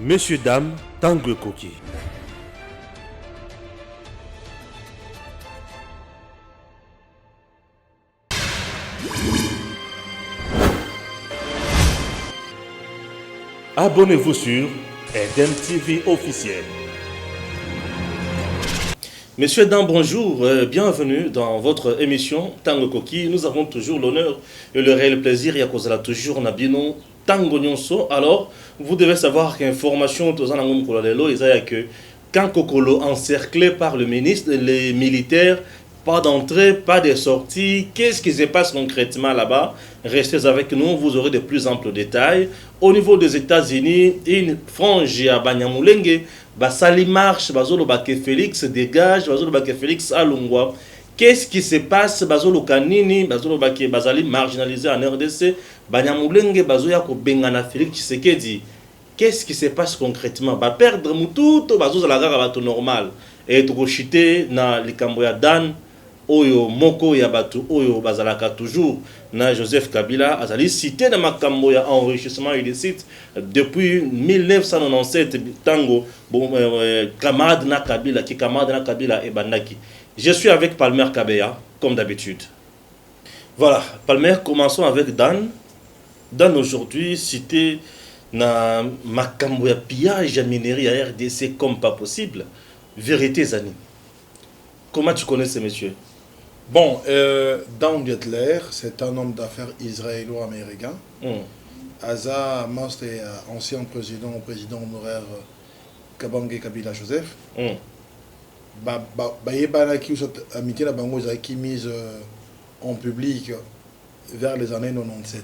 Messieurs, dames, Tanguy Koki. Abonnez-vous sur Eden TV officiel. Messieurs, dames, bonjour, bienvenue dans votre émission Tanguy Koki. Nous avons toujours l'honneur et le réel plaisir, Yakozala toujours Nabino Tango Nyonso. Alors, vous devez savoir qu'information aux Anangom Kolalelo, il y a que quand Kokolo encerclé par le ministre, les militaires, pas d'entrée, pas de sortie. Qu'est-ce qui se passe concrètement là-bas? Restez avec nous, vous aurez de plus amples détails. Au niveau des États-Unis, une frange à Banyamulenge, Basali marche, Bazolo Bake Félix dégage, Bazolo Bake Félix Alungwa. Qu'est-ce qui se passe? Bazolo Kanini, Bazolo Bake Bazali marginalisé en RDC, Banyamulenge, Bazoya Bengana Félix Tshisekedi. Qu'est-ce qui se passe concrètement? Ba perdre mututo, Bazoza la gara bato normal. Et tout chité na likamboya Dan. Oyo moko ya batu oyo bazalaka toujours na Joseph Kabila azali cité dans makambo ya enrichissement illicite depuis 1997 tango camarade na Kabila qui camarade na Kabila et bandaki. Je suis avec Palmer Kabeya comme d'habitude. Voilà, Palmer, commençons avec Dan. Dan aujourd'hui cité na makambo ya pillage ya minerie à RDC comme pas possible. Vérité Zani. Comment tu connais ces messieurs? Bon, Dan Jettler, c'est un homme d'affaires israélo-américain. Aza Master, ancien président honoraire Kabange Kabila Joseph. Amitié la bango qui mise en public vers les années 97.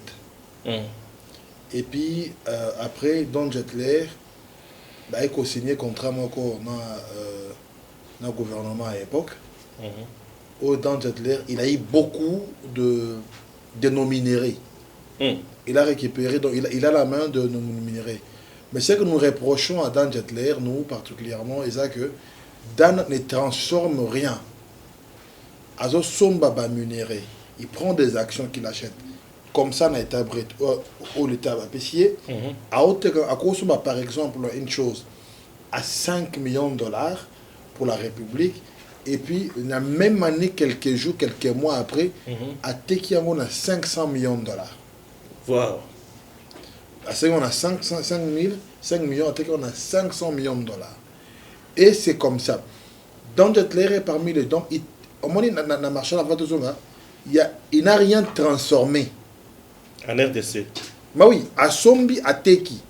Et puis après, Dan Jettler a signé contrat dans le gouvernement à l'époque. Au Dan Jettler, il a eu beaucoup de non-minérés. Il a récupéré, donc il a la main de non-minérés. Mais ce que nous reprochons à Dan Jettler, nous particulièrement, c'est que Dan ne transforme rien. Azo somba ba minéré. Il prend des actions qu'il achète. Comme ça, dans l'état brut, au l'état apprécié. À cause par exemple, une chose, à 5 millions de dollars pour la République. Et puis, la même année, quelques jours, quelques mois après, à Tekiango, on a 500 millions de dollars. Wow. À Tekiango, on a 5 millions, à Tekiango, on a 500 millions de dollars. Et c'est comme ça. Dan Jettler est parmi les dons. Au moment où il a marché à la vente, il n'a rien transformé. En RDC. Mais oui, à Sombi, à Teki.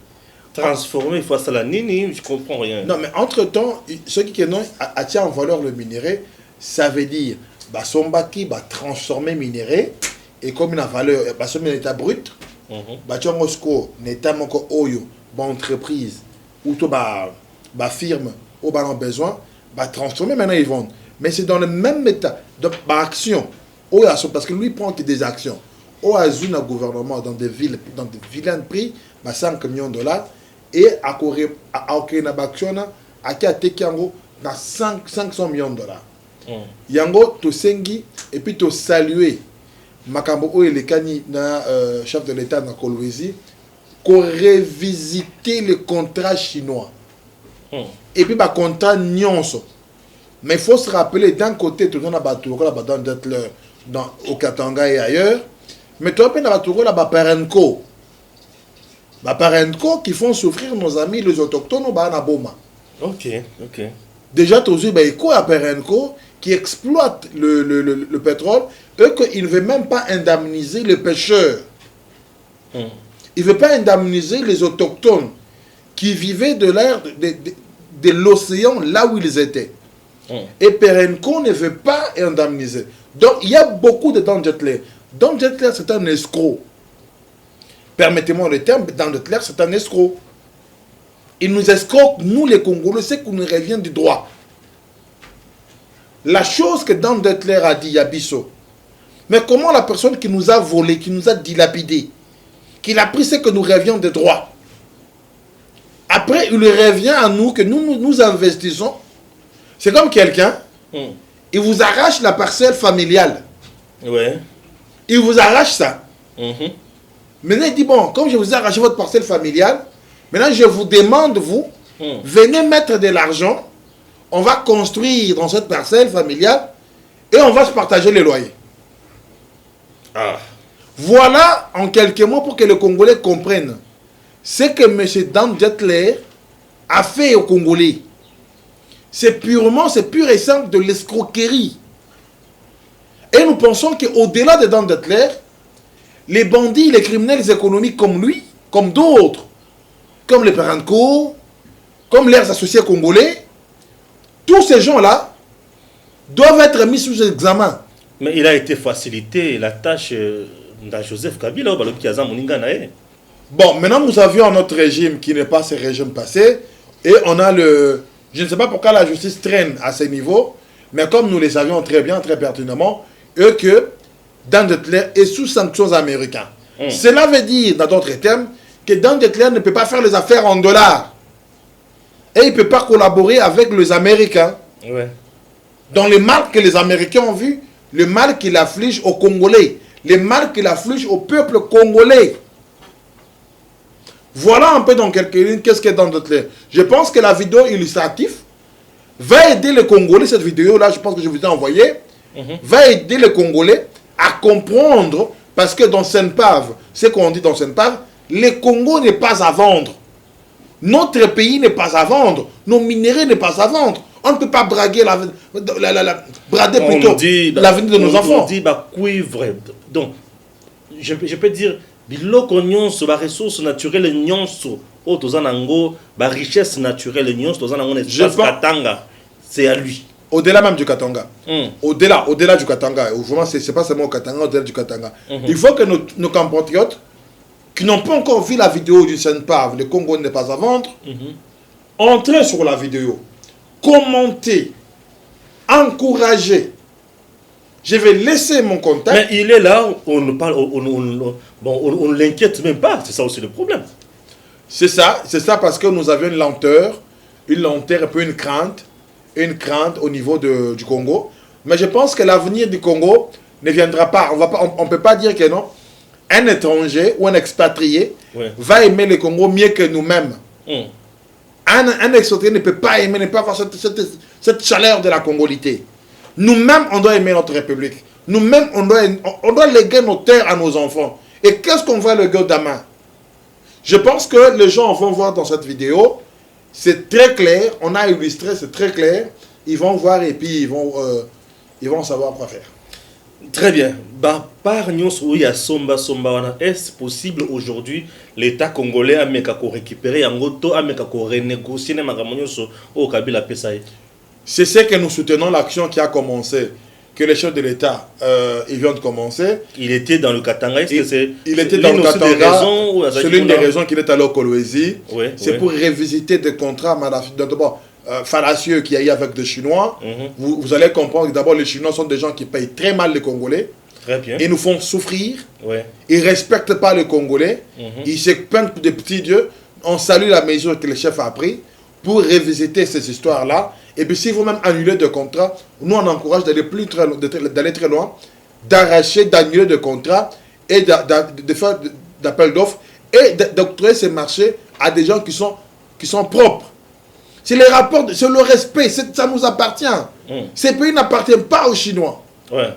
Transformer face à la nini, je comprends rien. Non, mais entre-temps, ceux qui attirent en valeur le minerai, ça veut dire bah Sombaki va transformer minerai et comme il a valeur, bah ce état brut, bah tu as un état moko oyo, bah entreprise ou tout bah firme ou bah en besoin, bah transformer maintenant ils vendent. Mais c'est dans le même état de bah action. Parce que lui prend que des actions. Au Azuna gouvernement dans des villes, dans des vilains prix, bah 5 millions de dollars. Et à Okena Bakshona, à Tekiango, dans 500 millions de dollars. Yango, to sengi, et puis to saluer Makambo et Kani, chef de l'État dans Kolwezi, qu'on revisiter le contrat chinois. Et puis, le contrat nyonso. Mais il faut se rappeler, d'un côté, tout le monde a battu, au Katanga et ailleurs, mais tout le monde a battu, Parenco. Parenco qui font souffrir nos amis les autochtones au Banaboma. Ok. Déjà, tous les Parenco qui exploitent le pétrole, eux qu'ils ne veulent même pas indemniser les pêcheurs. Ils ne veulent pas indemniser les autochtones qui vivaient de l'air de l'océan là où ils étaient. Et Parenco ne veut pas indemniser. Donc, il y a beaucoup de Dan Jettler. Dan Jettler, c'est un escroc. Permettez-moi le terme, Dan Jettler, c'est un escroc. Il nous escroque, nous les Congolais, c'est qu'on nous revient du droit. La chose que Dan Jettler a dit, Yabiso, mais comment la personne qui nous a volé, qui nous a dilapidé, qu'il a pris ce que nous revions de droit, après il revient à nous, que nous investissons, c'est comme quelqu'un, il vous arrache la parcelle familiale. Ouais. Il vous arrache ça. Maintenant, il dit, bon, comme je vous ai arraché votre parcelle familiale, Maintenant, je vous demande, vous, venez mettre de l'argent, on va construire dans cette parcelle familiale et on va se partager les loyers. Ah. Voilà, en quelques mots, pour que les Congolais comprennent ce que M. Dan Jetler a fait aux Congolais. C'est pur et simple de l'escroquerie. Et nous pensons qu'au-delà de Dan Jetler, les bandits, les criminels économiques comme lui, comme d'autres, comme les Paranco, comme leurs associés congolais, tous ces gens-là doivent être mis sous examen. Mais il a été facilité la tâche de Joseph Kabila. Bon, maintenant nous avions notre régime qui n'est pas ce régime passé, et on a le... Je ne sais pas pourquoi la justice traîne à ce niveau, mais comme nous le savions très bien, très pertinemment, que Dan Jetler est sous sanctions américaines. Cela veut dire, dans d'autres termes, que Dan Jetler ne peut pas faire les affaires en dollars. Et il ne peut pas collaborer avec les Américains. Ouais. Dans le mal que les Américains ont vu, le mal qu'il afflige aux Congolais, le mal qu'il afflige au peuple congolais. Voilà un peu dans quelques lignes qu'est-ce qu'il y a dans notre lettre. Je pense que la vidéo illustrative va aider les Congolais, cette vidéo-là, je pense que je vous ai envoyé, va aider les Congolais à comprendre, parce que dans Senpave, ce qu'on dit dans Senpave, le Congo n'est pas à vendre. Notre pays n'est pas à vendre. Nos minéraux n'est pas à vendre. On ne peut pas brader plutôt l'avenir de nos enfants. On dit cuivre. Donc, je peux dire, biloko nyonso, ba ressources naturelles nyonso, o tozanango, ba richesse naturelle nyonso, tozanango espace Katanga, c'est à lui. Au-delà même du Katanga. Au-delà du Katanga. Vraiment, c'est pas seulement au Katanga, au-delà du Katanga. Il faut que nos compatriotes qui n'ont pas encore vu la vidéo du Senpave, le Congo n'est pas à vendre, entrez sur la vidéo, commentez, encouragez. Je vais laisser mon contact. Mais il est là, on ne l'inquiète même pas, c'est ça aussi le problème. C'est ça parce que nous avions une lenteur et puis une crainte au niveau du Congo. Mais je pense que l'avenir du Congo ne viendra pas. On ne peut pas dire que non. Un étranger ou un expatrié va aimer le Congo mieux que nous-mêmes. Un expatrié ne peut pas aimer, ne peut pas avoir cette chaleur de la congolité. Nous-mêmes, on doit aimer notre République. Nous-mêmes, on doit léguer nos terres à nos enfants. Et qu'est-ce qu'on va léguer demain? Je pense que les gens vont voir dans cette vidéo, c'est très clair, on a illustré, c'est très clair. Ils vont voir et puis ils vont savoir quoi faire. Très bien. Est-ce possible aujourd'hui l'État congolais a récupérer un auto, a renégocier au Kabila Pesaï? C'est ce que nous soutenons, l'action qui a commencé, que les chefs de l'État ils viennent de commencer. Il était dans le Katanga. Il était dans le Katanga. C'est l'une des raisons qu'il est allé au Kolwezi. C'est pour revisiter des contrats fallacieux qu'il y a eu avec des Chinois. Vous allez comprendre que d'abord les Chinois sont des gens qui payent très mal les Congolais. Très bien. Ils nous font souffrir. Ils ne respectent pas les Congolais. Ils se peignent des petits dieux. On salue la mesure que le chef a prise pour revisiter ces histoires-là. Et puis si vous-même annulez des contrats, nous on encourage d'aller d'aller très loin, d'arracher, d'annuler des contrats et de faire d'appels d'offres et d'octroyer ces marchés à des gens qui sont propres. C'est les rapports, c'est le respect, ça nous appartient. Ces pays n'appartiennent pas aux Chinois,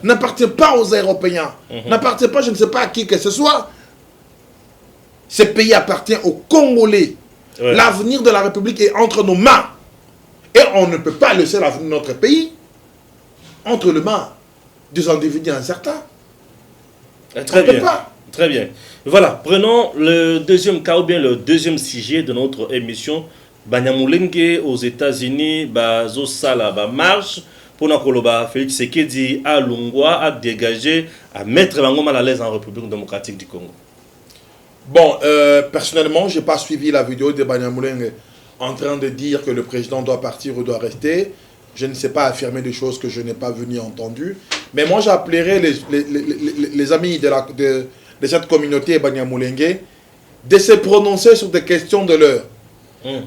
n'appartiennent pas aux Européens, n'appartiennent pas, je ne sais pas à qui que ce soit. Ces pays appartiennent aux Congolais. L'avenir de la République est entre nos mains. Et on ne peut pas laisser l'avenir de notre pays entre les mains des individus incertains. Très bien. Très bien. Voilà, prenons le deuxième cas ou bien le deuxième sujet de notre émission. Banyamulenge aux États-Unis, Zosala, marche pour Nakoloba, Félix Sekedi à Lungwa, à dégager, à mettre Bango mal à l'aise en République démocratique du Congo. Bon, personnellement, je n'ai pas suivi la vidéo de Banyamulenge en train de dire que le président doit partir ou doit rester. Je ne sais pas affirmer des choses que je n'ai pas vues ni entendues. Mais moi, j'appellerai les amis de cette communauté Banyamulenge de se prononcer sur des questions de l'heure.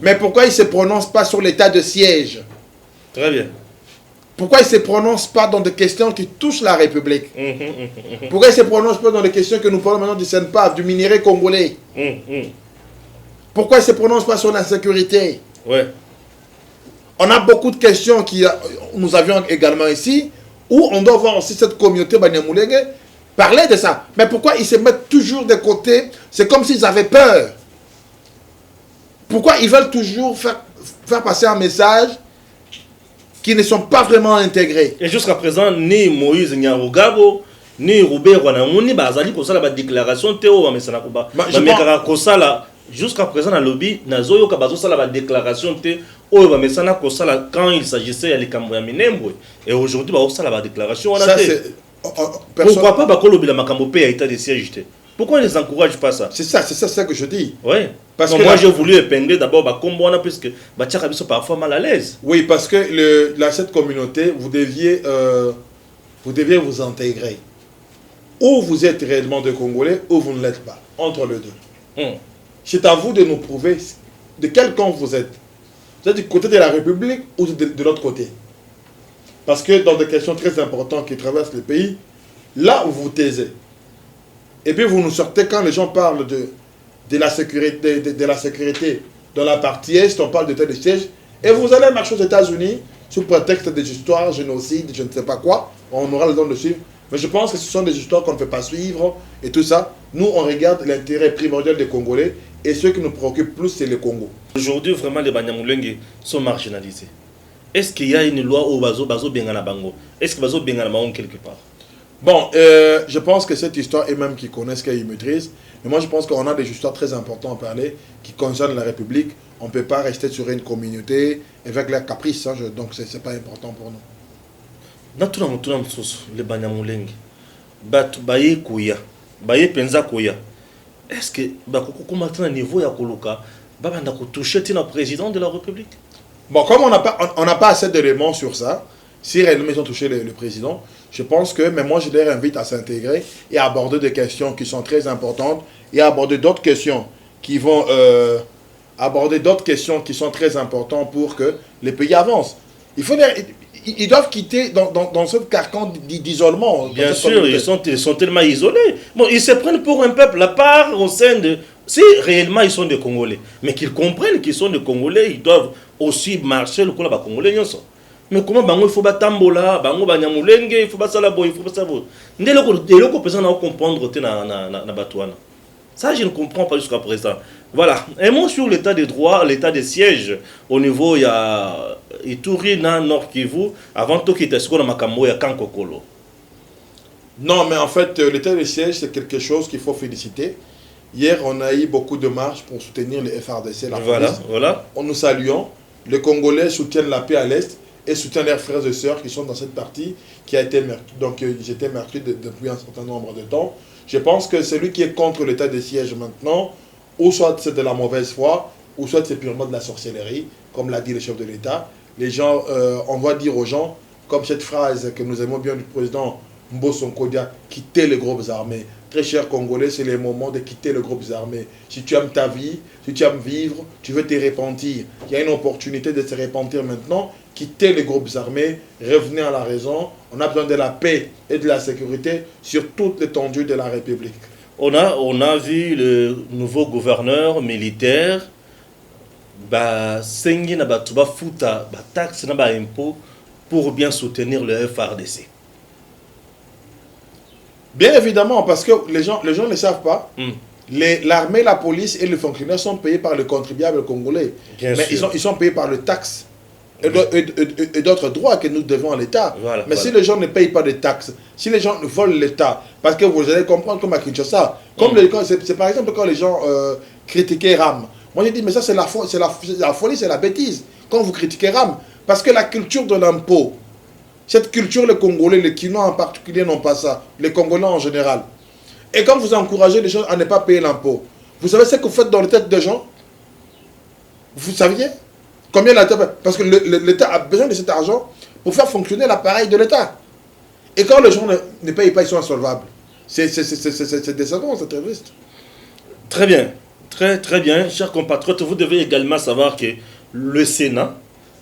Mais pourquoi ils ne se prononcent pas sur l'état de siège? Très bien. Pourquoi ils ne se prononcent pas dans des questions qui touchent la République? Pourquoi ils ne se prononcent pas dans des questions que nous parlons maintenant du Senpave, du minerai congolais? Pourquoi il ne se prononce pas sur la sécurité? Ouais. On a beaucoup de questions que nous avions également ici, où on doit voir aussi cette communauté Banyamulenge parler de ça. Mais pourquoi ils se mettent toujours de côté? C'est comme s'ils avaient peur. Pourquoi ils veulent toujours faire passer un message qui ne sont pas vraiment intégrés? Et jusqu'à présent, ni Moïse Nyarugabo, ni Robert Wanamuni, bazali kosala ba déclaration théo mais ça n'a pas. Mais kosala jusqu'à présent dans lobby nazoyo ka bazosala ba déclaration té o ba mesana kosala quand il s'agissait ya likambo ya minembo et aujourd'hui ba osala ba déclaration wana té. Pourquoi pas ba kolobi la makambo pe ya état de siège té? Pourquoi ils n'encouragent pas ça? C'est ça que je dis. Oui. Parce que moi j'ai voulu épingler d'abord ba kombona puisque ba tchaka biso parfois mal à l'aise. Oui, parce que cette communauté, vous deviez vous intégrer. Ou vous êtes réellement des Congolais, ou vous ne l'êtes pas. Entre les deux. C'est à vous de nous prouver de quel camp vous êtes. Vous êtes du côté de la République ou de l'autre côté. Parce que dans des questions très importantes qui traversent le pays, là où vous vous taisez, et puis vous nous sortez quand les gens parlent de la sécurité dans la partie Est, on parle de tel siège, et vous allez marcher aux États-Unis sous prétexte des histoires, génocide, je ne sais pas quoi, on aura le temps de suivre. Mais je pense que ce sont des histoires qu'on ne peut pas suivre et tout ça. Nous, on regarde l'intérêt primordial des Congolais et ce qui nous préoccupe plus, c'est le Congo. Aujourd'hui, vraiment, les Banyamulenge sont marginalisés. Est-ce qu'il y a une loi au Bazo Bengana Bango? Est-ce que Bazo Bengana Bango quelque part? Bon, je pense que cette histoire, et même qu'ils connaissent, qu'ils maîtrisent, mais moi je pense qu'on a des histoires très importantes à parler qui concernent la République. On ne peut pas rester sur une communauté avec leurs caprices, hein, donc ce n'est pas important pour nous. Natuna msusu le Banyamulenge batu baye kuya baye penza kuya est-ce que bakoko maintenant niveau ya koluka babanda ko toucher tina président de la République? Bon, comme on n'a pas assez d'éléments sur ça, si réellement ils ont touché le président, je pense que, mais moi je les invite à s'intégrer et à aborder des questions qui sont très importantes et à aborder d'autres questions qui vont aborder d'autres questions qui sont très importantes pour que les pays avancent. Ils doivent quitter dans ce carcan d'isolement. Bien sûr, ils sont tellement isolés. Bon, ils se prennent pour un peuple à part au sein de... Si réellement ils sont des Congolais, mais qu'ils comprennent qu'ils sont des Congolais, ils doivent aussi marcher le Congolais Congolais. Mais comment il faut tambola, Banyamulenge, il faut ça il faut ça. Dès le coup, personne n'a comprendre na Batouana. Ça, je ne comprends pas jusqu'à présent. Voilà. Un mot sur l'état des droits, l'état des sièges. Au niveau, il y a Ituri, Nord Kivu, avant tout, qui était ce qu'on a Makambo, il y a Kankokolo. Non, mais en fait, l'état des sièges, c'est quelque chose qu'il faut féliciter. Hier, on a eu beaucoup de marches pour soutenir le FRDC, la police. Voilà. On nous saluons. Les Congolais soutiennent la paix à l'Est et soutiennent leurs frères et sœurs qui sont dans cette partie qui a été meurtrie. Donc, j'étais meurtri depuis un certain nombre de temps. Je pense que celui qui est contre l'état des sièges maintenant, ou soit c'est de la mauvaise foi, ou soit c'est purement de la sorcellerie, comme l'a dit le chef de l'État. Les gens, on va dire aux gens, comme cette phrase que nous aimons bien du président Mbosso Nkodia, quitter les groupes armés. Très chers Congolais, c'est le moment de quitter les groupes armés. Si tu aimes ta vie, si tu aimes vivre, tu veux te repentir. Il y a une opportunité de se repentir maintenant. Quittez les groupes armés, revenez à la raison. On a besoin de la paix et de la sécurité sur toute l'étendue de la République. On a vu le nouveau gouverneur militaire, sengi na batuba futa, taxe na ba impôt pour bien soutenir le FRDC. Bien évidemment, parce que les gens ne savent pas. L'armée, la police et les fonctionnaires sont payés par le contribuable congolais. Mais ils sont payés par le taxe et d'autres droits que nous devons à l'État. Mais si les gens ne payent pas de taxes, si les gens volent l'État, parce que vous allez comprendre comme à Kinshasa, c'est par exemple quand les gens critiquaient RAM. Moi je dis, mais ça c'est la folie, c'est la bêtise. Quand vous critiquez RAM, parce que la culture de l'impôt, cette culture, les Congolais, les Kinois en particulier n'ont pas ça, les Congolais en général. Et quand vous encouragez les gens à ne pas payer l'impôt, vous savez ce que vous faites dans les têtes des gens? Vous saviez combien l'État... Parce que l'État a besoin de cet argent pour faire fonctionner l'appareil de l'État. Et quand les gens ne payent pas, ils sont insolvables. C'est décevant, c'est très triste. Très bien, très bien. Chers compatriotes, vous devez également savoir que le Sénat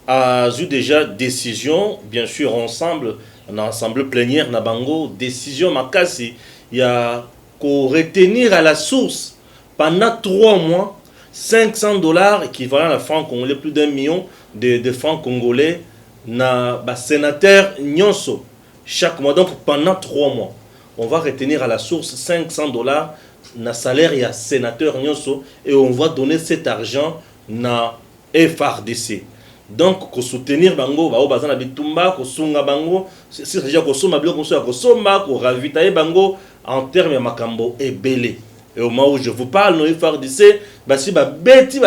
a eu déjà décision, bien sûr ensemble, en ensemble plénière, Nabango, décision Makasi, il y a qu'au retenir à la source pendant 3 mois 500 dollars, équivalent à francs congolais, plus d'1 million de francs congolais, na sénateur Nyonso chaque mois. Donc pendant 3 mois, on va retenir à la source 500 dollars na salaire ya sénateur Nyonso et on va donner cet argent na FRDC. Donc ko soutenir bango ba bazana bitumba ko sunga bango si déjà ko soma biloko so ko soma ko ravitailler bango en termes ya makambo ebele. Et au moment où je vous parle, nous FRDC, si beti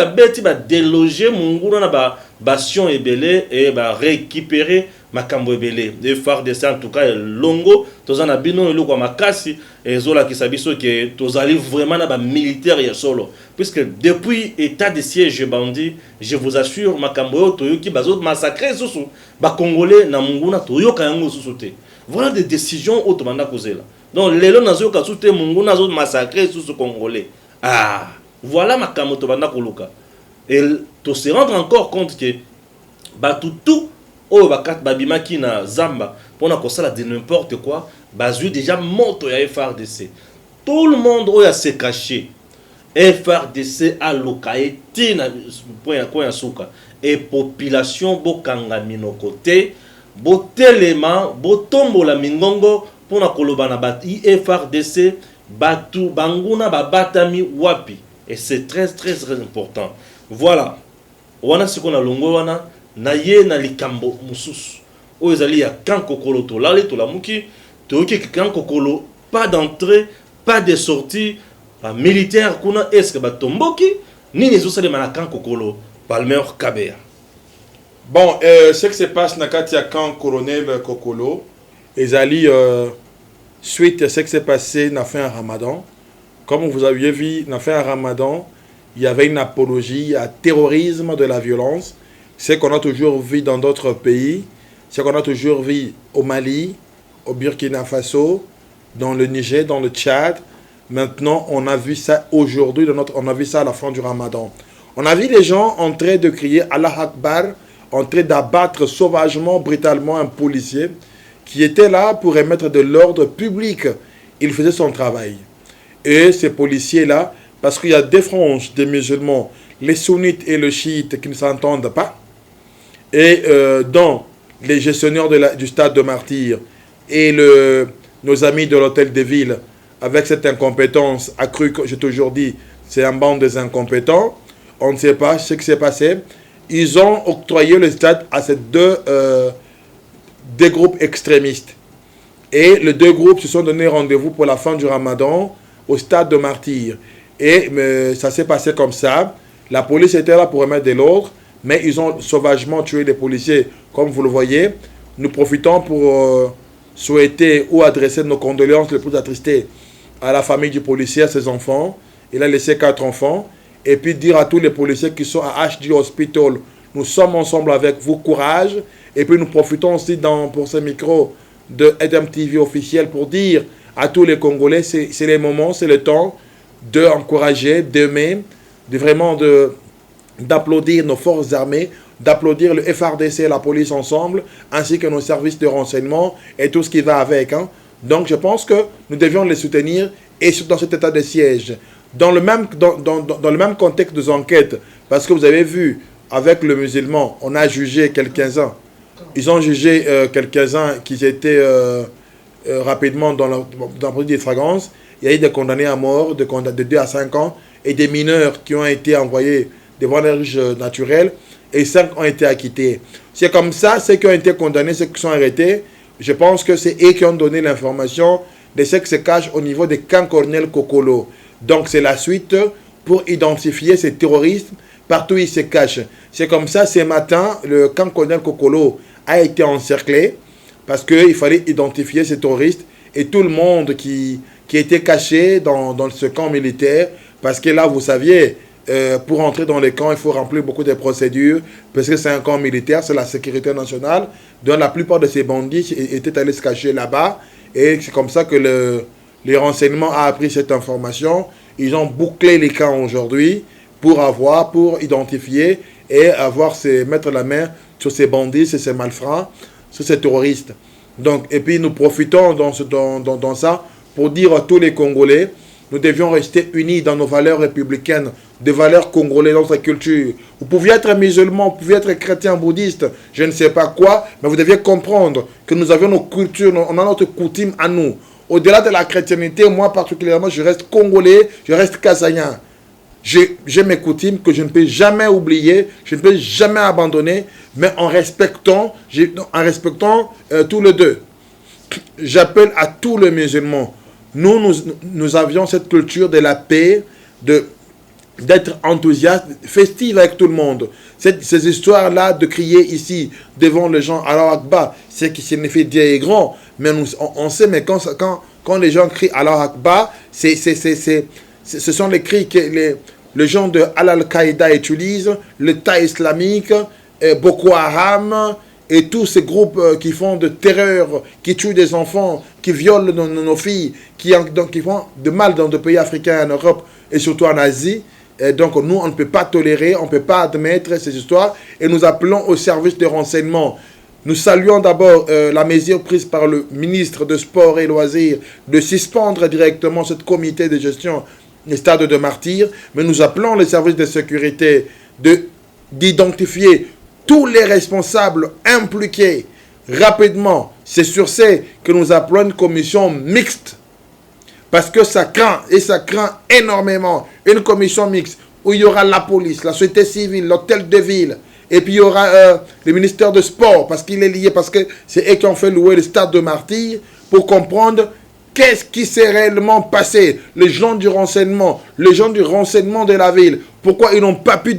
déloger munguna na bastion ebele et récupérer makambo ebele. FRDC en tout cas longo, tozana bino eloko makasi et zola ki sabiso que tozali vraiment na ba militaire ya solo. Puisque depuis état de siège bandit, je vous assure makambo toyoki bazot massacrer susu ba congolais na munguna toyoka yango susu te. Voilà des décisions autrement kozela. Donc, les gens qui ont été massacrés sous ce Congolais. Ah, voilà ma kamoto banda koluka. Et tu se rendre encore compte que tout au bakat babima qui na zamba pour na kosala de n'importe quoi, bazu déjà moto ya FRDC. Tout le monde a se caché. FRDC a lokaé tina point ya suka et population bokanga minokote, botelema, botombola mingongo. Pour na koloba na bat FRDC batu banguna babatami wapi et c'est très important. Voilà. Wana siko na longo wana na ye na likambo mususu. O ezali ya kankokolo to lale to lamuki to ki kankokolo pas d'entrée, pas de sortie militaire kuna est-ce que batomboki ni les osale na kankokolo Palmer Kabea. Bon, ce qui se passe na kati ya camp colonel Kokolo ezali suite à ce qui s'est passé dans fin Ramadan. Comme vous aviez vu, dans fin Ramadan, il y avait une apologie à terrorisme de la violence. Ce qu'on a toujours vu dans d'autres pays, ce qu'on a toujours vu au Mali, au Burkina Faso, dans le Niger, dans le Tchad. Maintenant, on a vu ça aujourd'hui, on a vu ça à la fin du Ramadan. On a vu les gens en train de crier Allah Akbar, en train d'abattre sauvagement, brutalement un policier qui était là pour remettre de l'ordre public. Il faisait son travail. Et ces policiers-là, parce qu'il y a des franges des musulmans, les sunnites et les chiites qui ne s'entendent pas, et dans les gestionnaires du stade de Martyrs et nos amis de l'hôtel de ville, avec cette incompétence accrue, que j'ai toujours dit, c'est un bande des incompétents, on ne sait pas ce qui s'est passé. Ils ont octroyé le stade à ces deux groupes extrémistes. Et les deux groupes se sont donné rendez-vous pour la fin du Ramadan au stade de Martyrs. Et ça s'est passé comme ça. La police était là pour remettre de l'ordre, mais ils ont sauvagement tué les policiers, comme vous le voyez. Nous profitons pour souhaiter ou adresser nos condoléances les plus attristées à la famille du policier, à ses enfants. Il a laissé 4 enfants. Et puis dire à tous les policiers qui sont à HD Hospital, nous sommes ensemble avec vous, courage. Et puis nous profitons aussi pour ce micro de EDM-TV officiel pour dire à tous les Congolais, c'est les moments, c'est le temps d'encourager, d'aimer, d'applaudir nos forces armées, d'applaudir le FRDC et la police ensemble, ainsi que nos services de renseignement et tout ce qui va avec. Hein. Donc je pense que nous devions les soutenir et dans cet état de siège. Dans le même contexte des enquêtes, parce que vous avez vu, avec le musulman, on a jugé quelques-uns. Ils ont jugé quelques-uns qui étaient rapidement dans le produit de fragrance. Il y a eu des condamnés à mort, de 2 à 5 ans, et des mineurs qui ont été envoyés devant les juges naturels, et 5 ont été acquittés. C'est comme ça, ceux qui ont été condamnés, ceux qui sont arrêtés, je pense que c'est eux qui ont donné l'information de ce qui se cache au niveau des camps colonel Kokolo. Donc c'est la suite pour identifier ces terroristes partout où ils se cachent. C'est comme ça, ce matin, le camp colonel Kokolo a été encerclé parce qu'il fallait identifier ces terroristes et tout le monde qui était caché dans ce camp militaire. Parce que là, vous saviez, pour entrer dans les camps, il faut remplir beaucoup de procédures parce que c'est un camp militaire, c'est la sécurité nationale. Donc la plupart de ces bandits étaient allés se cacher là-bas et c'est comme ça que les renseignements ont appris cette information. Ils ont bouclé les camps aujourd'hui pour identifier et mettre la main sur ces bandits, sur ces malfrats, sur ces terroristes. Donc, et puis nous profitons dans ça pour dire à tous les Congolais, nous devions rester unis dans nos valeurs républicaines des valeurs congolaises, notre culture. Vous pouviez être musulman, vous pouviez être chrétien, bouddhiste, je ne sais pas quoi, mais vous deviez comprendre que nous avions nos cultures, on a notre coutume à nous. Au-delà de la chrétienté, moi particulièrement, je reste congolais, je reste kasaïen. J'ai mes coutumes que je ne peux jamais oublier, je ne peux jamais abandonner, mais en respectant tous les deux. J'appelle à tous les musulmans. Nous avions cette culture de la paix, d'être enthousiaste, festive avec tout le monde. Ces histoires-là de crier ici devant les gens, Allah Akbar, c'est qui signifie Dieu est grand. Mais on sait, mais quand les gens crient Allah Akbar, ce sont les cris que les gens de Al-Qaïda utilisent, l'État islamique, Boko Haram, et tous ces groupes qui font de terreur, qui tuent des enfants, qui violent nos filles, qui font de mal dans des pays africains, en Europe et surtout en Asie. Et donc nous, on ne peut pas tolérer, on ne peut pas admettre ces histoires. Et nous appelons au service de renseignement. Nous saluons d'abord la mesure prise par le ministre de Sport et Loisirs de suspendre directement ce comité de gestion des stades de martyrs. Mais nous appelons les services de sécurité d'identifier tous les responsables impliqués rapidement. C'est sur ce que nous appelons une commission mixte. Parce que ça craint, et ça craint énormément, une commission mixte où il y aura la police, la société civile, l'hôtel de ville, et puis il y aura le ministère de Sport, parce qu'il est lié, parce que c'est eux qui ont fait louer le stade de martyrs, pour comprendre qu'est-ce qui s'est réellement passé. Les gens du renseignement de la ville, pourquoi ils n'ont pas pu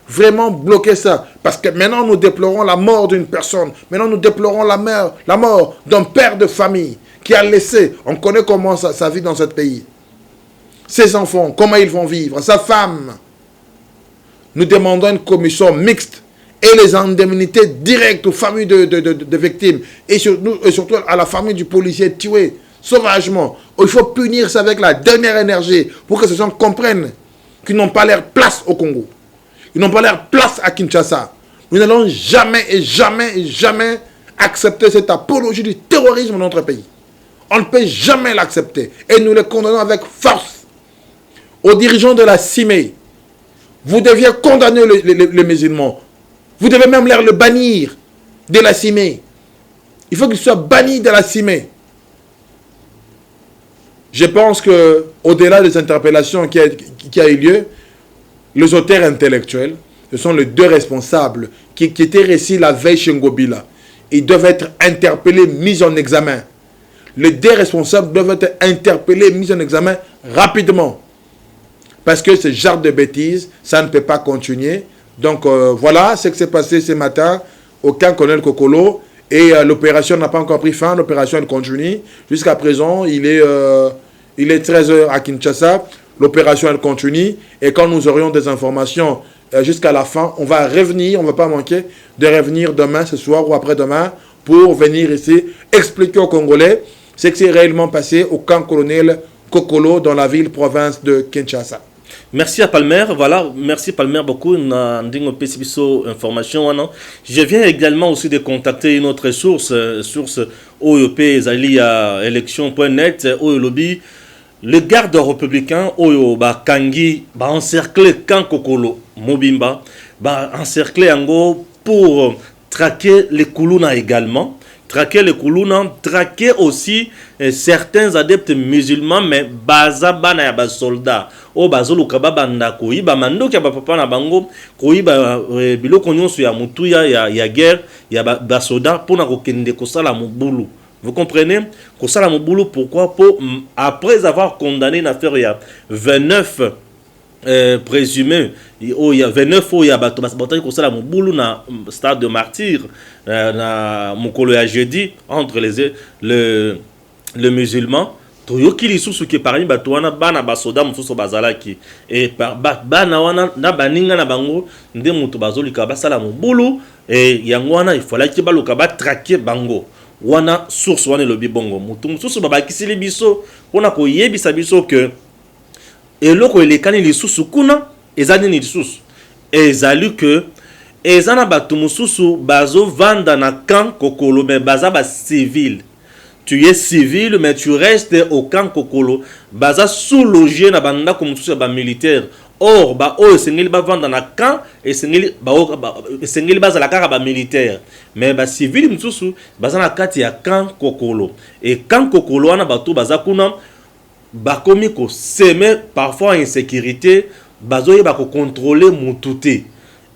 vraiment bloquer ça. Parce que maintenant nous déplorons la mort d'une personne. Maintenant nous déplorons la mort d'un père de famille qui a laissé. On connaît comment ça vit dans ce pays. Ses enfants, comment ils vont vivre. Sa femme. Nous demandons une commission mixte et les indemnités directes aux familles de victimes. Et surtout à la famille du policier tué sauvagement. Il faut punir ça avec la dernière énergie pour que ces gens comprennent qu'ils n'ont pas leur place au Congo. Ils n'ont pas leur place à Kinshasa. Nous n'allons jamais et jamais et jamais accepter cette apologie du terrorisme dans notre pays. On ne peut jamais l'accepter. Et nous le condamnons avec force. Aux dirigeants de la CIME, vous deviez condamner les musulmans. Vous devez même le bannir de la CIME. Il faut qu'il soit banni de la CIME. Je pense qu'au-delà des interpellations qui a eu lieu, les auteurs intellectuels, ce sont les deux responsables qui étaient récits la veille chez Ngobila. Ils doivent être interpellés, mis en examen. Les deux responsables doivent être interpellés, mis en examen rapidement. Parce que ce genre de bêtises, ça ne peut pas continuer. Donc voilà ce qui s'est passé ce matin au camp Colonel Kokolo. Et l'opération n'a pas encore pris fin, l'opération elle continue. Jusqu'à présent, il est 13h à Kinshasa. L'opération, elle continue. Et quand nous aurions des informations jusqu'à la fin, on va revenir, on ne va pas manquer de revenir demain, ce soir ou après-demain, pour venir ici expliquer aux Congolais ce qui s'est réellement passé au camp colonel Kokolo dans la ville-province de Kinshasa. Merci à Palmer. Voilà, merci Palmer beaucoup. Information. Je viens également aussi de contacter une autre source OEP Zali à election.net, lobby. Le garde républicain Oyo Kangi encercler Camp Kokolo Mobimba encercler Ango pour traquer les Koulouna également. Traquer les Koulouna, traquer aussi certains adeptes musulmans, mais bazabana ya soldats. O bazolu kababanda koyiba mando kya papa na bango koyiba biloko nyonso ya mutuya ya guerre ya basoda pona kokende kosala mobulu. Vous comprenez? Kosala mobulu pourquoi? Après avoir condamné une affaire il y a 29 présumés, il y a 29 il y a battu kosala mobulu na stade de martyr na mokolo ya jeudi entre le musulman. Toyoki lisusu ke parmi bato wana bana basoda mususu bazalaki et bana wana na baninga na bango nde mutu bazolika basala mobulu et yango wana il fallait que baluka ba traquer bango wana source wana lobi bongo mutu mususu babakisili biso pona ko yebisa biso que eloko elekani lisusu kuna ezani ni lisusu ezali que ezana bato mususu bazo vanda na camp Kokolo mais baza ba civil tu es civil, mais tu restes au camp Kokolo. Baza sous-logé na banda comme tout ça militaire. Or, sengeli ba vendre na camp et sengeli baza la kara ba militaire. Mais ba civil msusu baza na kati ya camp Kokolo. Et camp Kokolo wana bato baza kuna bakomi ko semer parfois insécurité, bazoye ba ko contrôler mutute.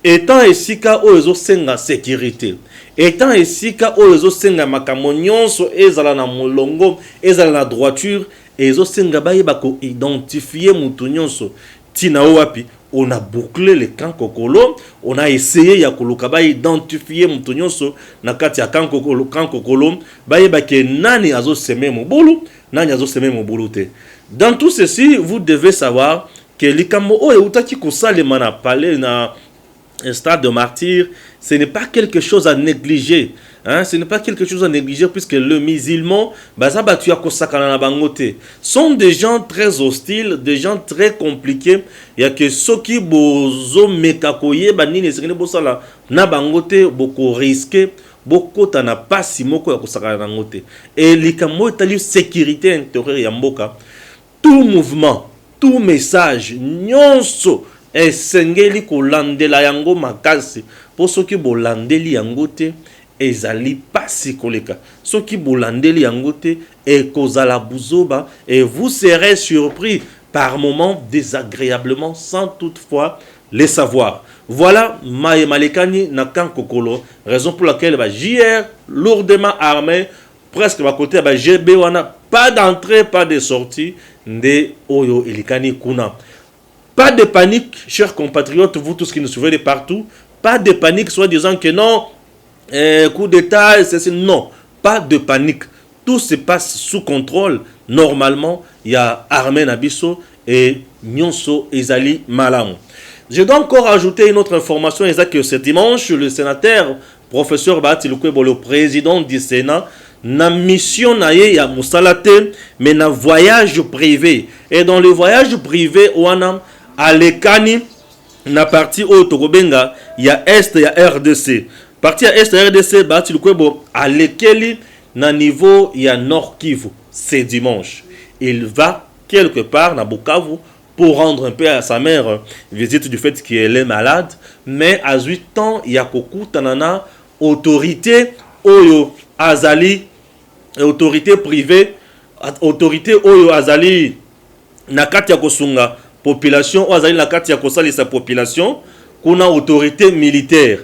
Étant esika oyo senga sécurité. Étant esika oyo senga makambo nyonso ezala na molongo, ezala na droiture, ezo senga baye bako identifier mutu nyonso. Tina wapi, on a bouclé le camp Kokolo, on a essayé ya koluka ba identifier mutu nyonso na kati ya camp Kokolo, baye bake nani azo seme mobulu, nani azo seme mobulu te. Dans tout ceci, vous devez savoir que likambo oyo utaki kosalema na palais na stade de martyr, ce n'est pas quelque chose à négliger. Hein? Ce n'est pas quelque chose à négliger puisque le musulman, sont des gens très hostiles, des gens très compliqués. Il y a que ceux qui bozo mekakoye banini sekene bosala na bangote beaucoup risqué, beaucoup t'ana pas si moko ya kosaka na ngote. Et likamo tali sécurité intérieure ya mboka. Tout mouvement, tout message, nyonso esengeli kolandela yango makasi po soki bolandeli yango te ezali pasi koleka soki bolandeli yango te ekozala buzoba et vous serez surpris par moments désagréablement sans toutefois les savoir. Voilà Malekani na camp Kokolo, raison pour laquelle JR lourdement armé presque à côté de GB wana pas d'entrée pas de sortie de Oyo Elikani Kuna. Pas de panique, chers compatriotes, vous tous qui nous suivez de partout. Pas de panique, soit disant que non, coup d'état, non. Pas de panique. Tout se passe sous contrôle. Normalement, il y a Armé Nabiso et Nyonso Ezali Malam. Je dois encore ajouter une autre information, exacte que ce dimanche, le sénateur, professeur Bahati Lukwebo, le président du Sénat, na mission na ye ya musalate, mais na voyage privé. Et dans le voyage privé, ouana, Alekani na partie au Togobenga, il y a Est, il y a RDC. Partie à Est, RDC, Bahati Lukwebo, Alekeli, na niveau, il y a Nord Kivu. C'est dimanche. Il va quelque part, na Bukavu, pour rendre un peu à sa mère visite du fait qu'elle est malade. Mais à 8 ans, il y a Koku Tanana, autorité, Oyo, Azali, autorité privée, autorité Oyo, Azali, Nakati ya Kosunga, population, Azali Nakati ya Kosali sa population, qu'on a autorité militaire.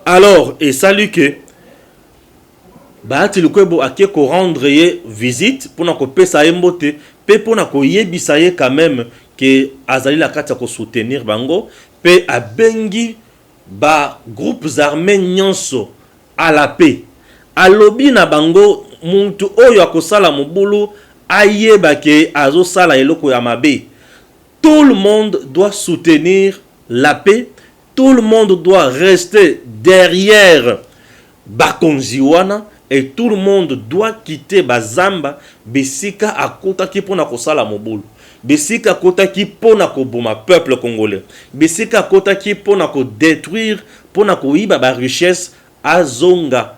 Alors, et salut que, Bahati Lukwebo a ko rendre visite, pour na ko pesa embote, pe pour na ko yebisaye quand même, que Azali Nakati ya ko soutenir bango, pe a bengi, ba groupes armés nyonso, à la paix. Alobi na bango, muntu oyo akosala mobulu, ayeba ke azo sala eloko ya mabe. Tout le monde doit soutenir la paix. Tout le monde doit rester derrière Bakonziwana. Et tout le monde doit quitter Bazamba. Besika akota ki pona kosala mobulu. Besika akota ki pona koboma peuple congolais. Besika akota ki pona ko détruire, pona ko iba ba richesse azonga.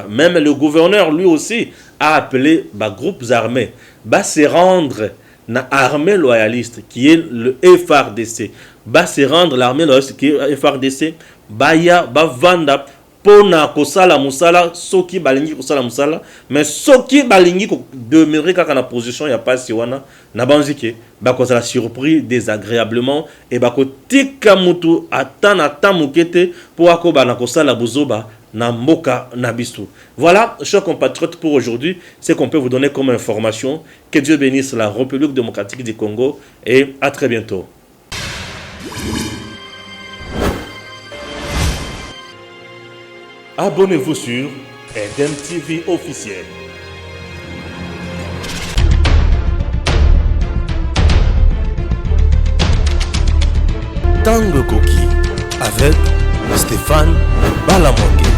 Même le gouverneur lui aussi a appelé les groupes armés à se rendre na armée loyaliste qui est le FRDC. Va se rendre l'armée loyaliste qui est le FRDC. Baya bavanda pona kosala musala soki balingi kosala musala mais soki balingi ko demeurer kaka na position ya pasi wana na banzike ba kozala surpris désagréablement et ba ko tika mutu atana tamukete po akoba na kosala buzoba na mboka na bisu. Voilà, chers compatriotes, pour aujourd'hui, c'est qu'on peut vous donner comme information. Que Dieu bénisse la République démocratique du Congo et à très bientôt. Abonnez-vous sur Eden TV officiel. Tango Koki avec Stéphane Balamoke.